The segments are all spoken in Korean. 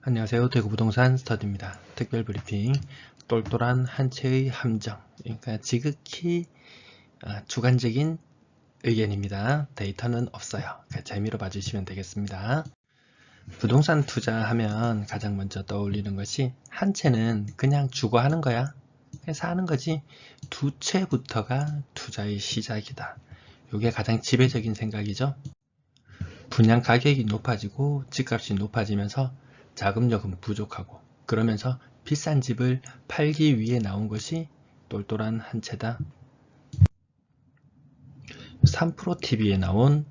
안녕하세요. 대구부동산 스터디입니다. 특별 브리핑, 똘똘한 한 채의 함정, 그러니까 지극히 주관적인 의견입니다. 데이터는 없어요. 그러니까 재미로 봐주시면 되겠습니다. 부동산 투자하면 가장 먼저 떠올리는 것이 한 채는 그냥 주거 하는 거야. 그래서 하는 거지 두 채부터가 투자의 시작이다. 이게 가장 지배적인 생각이죠. 분양 가격이 높아지고 집값이 높아지면서 자금력은 부족하고 그러면서 비싼 집을 팔기 위해 나온 것이 똘똘한 한 채다. 3프로TV에 나온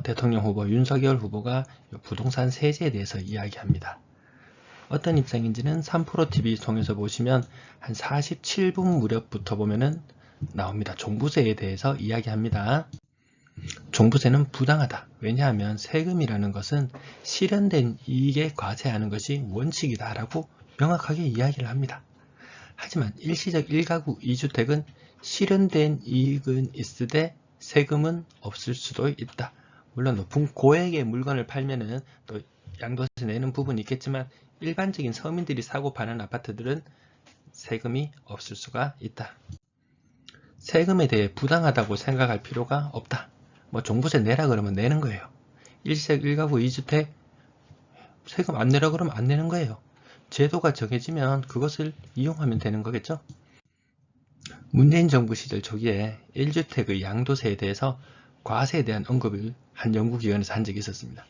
대통령 후보 윤석열 후보가 부동산 세제에 대해서 이야기합니다. 어떤 입장인지는 3프로TV 통해서 보시면 한 47분 무렵부터 보면은 나옵니다. 종부세에 대해서 이야기합니다. 종부세는 부당하다. 왜냐하면 세금이라는 것은 실현된 이익에 과세하는 것이 원칙이다 라고 명확하게 이야기를 합니다. 하지만 일시적 1가구 2주택은 실현된 이익은 있으되 세금은 없을 수도 있다. 물론 높은 고액의 물건을 팔면은 또 양도세 내는 부분이 있겠지만 일반적인 서민들이 사고 파는 아파트들은 세금이 없을 수가 있다. 세금에 대해 부당하다고 생각할 필요가 없다. 종부세 내라 그러면 내는 거예요. 일시적 1가구 2주택 세금 안 내라 그러면 안 내는 거예요. 제도가 정해지면 그것을 이용하면 되는 거겠죠. 문재인 정부 시절 초기에 1주택의 양도세에 대해서 과세에 대한 언급을 한 연구기관에서 한 적이 있었습니다.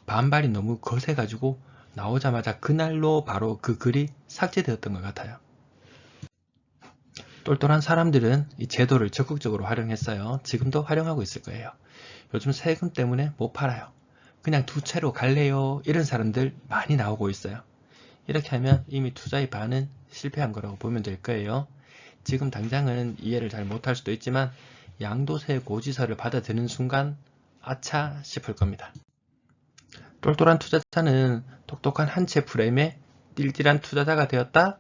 반발이 너무 거세가지고 나오자마자 그날로 바로 그 글이 삭제되었던 것 같아요. 똘똘한 사람들은 이 제도를 적극적으로 활용했어요. 지금도 활용하고 있을 거예요. 요즘 세금 때문에 못 팔아요. 그냥 두 채로 갈래요. 이런 사람들 많이 나오고 있어요. 이렇게 하면 이미 투자의 반은 실패한 거라고 보면 될 거예요. 지금 당장은 이해를 잘 못할 수도 있지만 양도세 고지서를 받아드는 순간 아차 싶을 겁니다. 똘똘한 투자자는 똑똑한 한 채 프레임에 띨띨한 투자자가 되었다?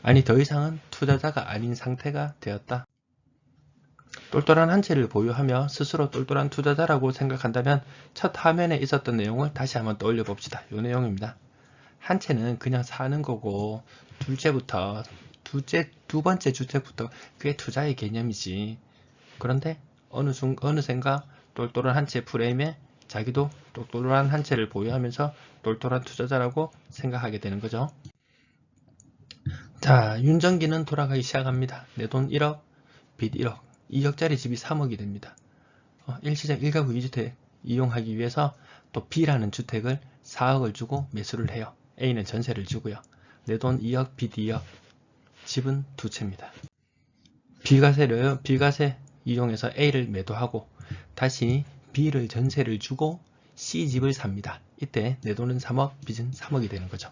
아니 더 이상은 투자자가 아닌 상태가 되었다. 똘똘한 한 채를 보유하며 스스로 똘똘한 투자자라고 생각한다면 첫 화면에 있었던 내용을 다시 한번 떠올려 봅시다. 이 내용입니다. 한 채는 그냥 사는 거고 두 번째 주택부터 그게 투자의 개념이지. 그런데 어느샌가 똘똘한 한 채 프레임에 자기도 똘똘한 한 채를 보유하면서 똘똘한 투자자라고 생각하게 되는 거죠. 자, 윤정기는 돌아가기 시작합니다. 내 돈 1억, 빚 1억, 2억짜리 집이 3억이 됩니다. 일시적 1가구 2주택 이용하기 위해서 또 B라는 주택을 4억을 주고 매수를 해요. A는 전세를 주고요. 내 돈 2억, 빚 2억, 집은 두 채입니다. 비과세 이용해서 A를 매도하고 다시 B를 전세를 주고 C 집을 삽니다. 이때 내 돈은 3억, 빚은 3억이 되는 거죠.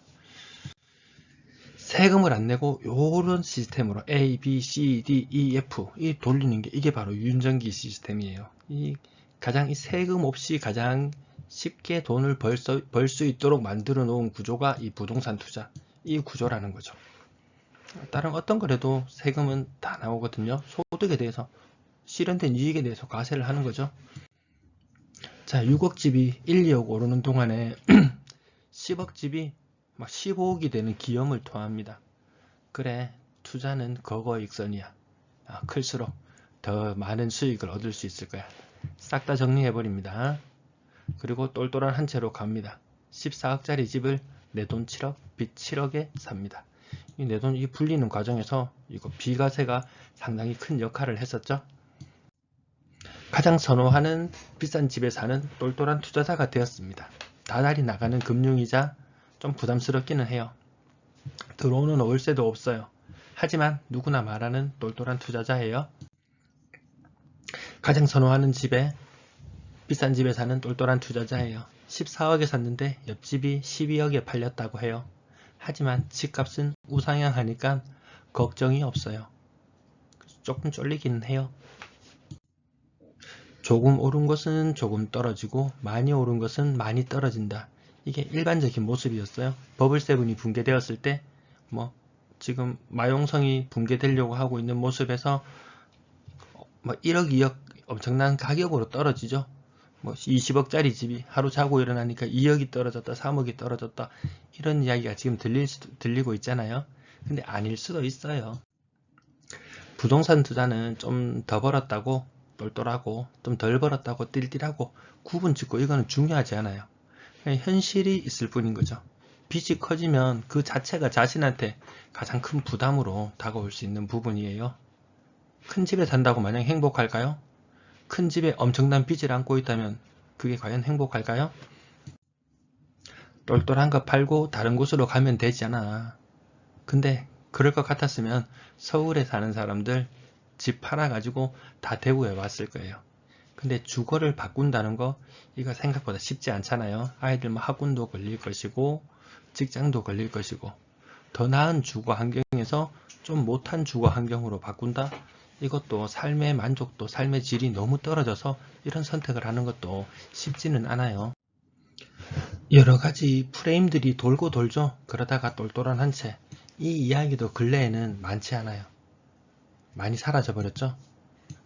세금을 안 내고 요런 시스템으로 A, B, C, D, E, F 이 돌리는 게 이게 바로 윤정기 시스템이에요. 이 세금 없이 가장 쉽게 돈을 벌 수 있도록 만들어 놓은 구조가 이 부동산 투자 이 구조라는 거죠. 다른 어떤 거래도 세금은 다 나오거든요. 소득에 대해서 실현된 이익에 대해서 과세를 하는 거죠. 자, 6억 집이 1, 2억 오르는 동안에 10억 집이 막 15억이 되는 기염을 토합니다. 그래, 투자는 거거익선이야. 클수록 더 많은 수익을 얻을 수 있을 거야. 싹 다 정리해버립니다. 그리고 똘똘한 한 채로 갑니다. 14억짜리 집을 내 돈 7억, 빚 7억에 삽니다. 이 내 돈 이 불리는 과정에서 이거 비과세가 상당히 큰 역할을 했었죠. 가장 선호하는 비싼 집에 사는 똘똘한 투자자가 되었습니다. 다달이 나가는 금융이자 좀 부담스럽기는 해요. 들어오는 월세도 없어요. 하지만 누구나 말하는 똘똘한 투자자예요. 가장 선호하는 집에 비싼 집에 사는 똘똘한 투자자예요. 14억에 샀는데 옆집이 12억에 팔렸다고 해요. 하지만 집값은 우상향하니까 걱정이 없어요. 조금 쫄리기는 해요. 조금 오른 것은 조금 떨어지고 많이 오른 것은 많이 떨어진다. 이게 일반적인 모습이었어요. 버블세븐이 붕괴되었을 때 지금 마용성이 붕괴되려고 하고 있는 모습에서 1억 2억 엄청난 가격으로 떨어지죠. 뭐 20억짜리 집이 하루 자고 일어나니까 2억이 떨어졌다, 3억이 떨어졌다, 이런 이야기가 지금 들리고 있잖아요. 근데 아닐 수도 있어요. 부동산 투자는 좀 더 벌었다고 똘똘하고 좀 덜 벌었다고 띨띨하고 구분 짓고 이거는 중요하지 않아요. 그냥 현실이 있을 뿐인 거죠. 빚이 커지면 그 자체가 자신한테 가장 큰 부담으로 다가올 수 있는 부분이에요. 큰 집에 산다고 마냥 행복할까요? 큰 집에 엄청난 빚을 안고 있다면 그게 과연 행복할까요? 똘똘한 거 팔고 다른 곳으로 가면 되잖아. 근데 그럴 것 같았으면 서울에 사는 사람들 집 팔아가지고 다 대구에 왔을 거예요. 근데 주거를 바꾼다는 거 이거 생각보다 쉽지 않잖아요. 아이들 뭐 학군도 걸릴 것이고 직장도 걸릴 것이고 더 나은 주거 환경에서 좀 못한 주거 환경으로 바꾼다? 이것도 삶의 만족도, 삶의 질이 너무 떨어져서 이런 선택을 하는 것도 쉽지는 않아요. 여러 가지 프레임들이 돌고 돌죠. 그러다가 똘똘한 한 채. 이 이야기도 근래에는 많지 않아요. 많이 사라져 버렸죠.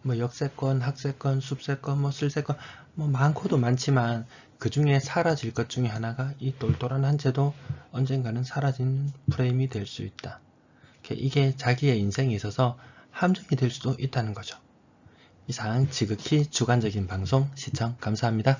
뭐 역세권, 학세권, 숲세권, 뭐 쓸세권 뭐 많고도 많지만 그 중에 사라질 것 중에 하나가 이 똘똘한 한 채도 언젠가는 사라진 프레임이 될 수 있다. 이게 자기의 인생에 있어서 함정이 될 수도 있다는 거죠. 이상 지극히 주관적인 방송 시청 감사합니다.